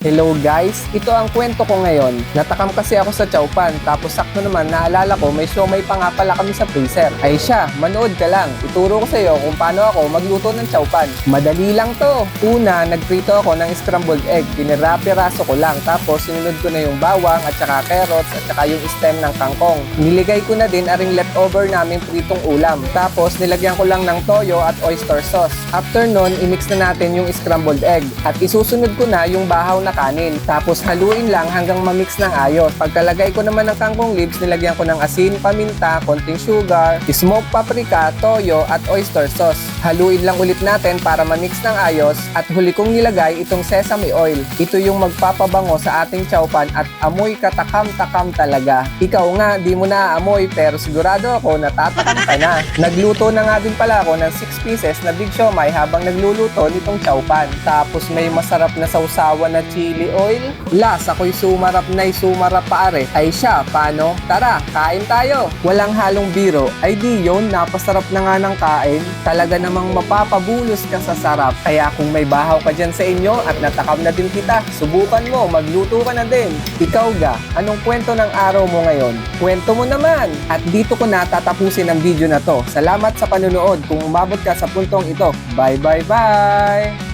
Hello guys, ito ang kwento ko ngayon. Natakam kasi ako sa Chowpan, tapos sakto naman naalala ko may siomay pa nga pala kami sa freezer. Ay siya, manood ka lang. Ituro ko sa iyo kung paano ako magluto ng Chowpan. Madali lang to. Una, nagprito ako ng scrambled egg. Pinira-piraso ko lang, tapos sinunod ko na yung bawang at saka carrots at saka yung stem ng kangkong. Niligay ko na din aring leftover naming pritong ulam. Tapos nilagyan ko lang ng toyo at oyster sauce. After nun, imix na natin yung scrambled egg at isusunod ko na yung bahaw na kanin. Tapos haluin lang hanggang mamix ng ayos. Pagkalagay ko naman ng kangkong leaves, nilagyan ko ng asin, paminta, konting sugar, smoked paprika, toyo at oyster sauce. Haluin lang ulit natin para mamix ng ayos at huli kong nilagay itong sesame oil. Ito yung magpapabango sa ating Chowpan at amoy katakam-takam talaga. Ikaw nga, di mo naaamoy pero sigurado ako natatakam ka na. Nagluto na nga din pala ako ng 6 pieces na big siomay habang nagluluto nitong Chowpan. Tapos may masarap na sausawan na chili oil. Ako'y sumarap na sumarap paare. Ay siya, paano? Tara, kain tayo. Walang halong biro. Ay di yun, napasarap na nga ng kain. Talaga namang mapapabulos ka sa sarap. Kaya kung may bahaw ka dyan sa inyo at natakam na din kita, subukan mo, magluto ka na din. Ikaw ga, anong kwento ng araw mo ngayon? Kwento mo naman! At dito ko na tatapusin ang video na to. Salamat sa panunood. Kung umabot ka sa puntong ito, bye bye bye!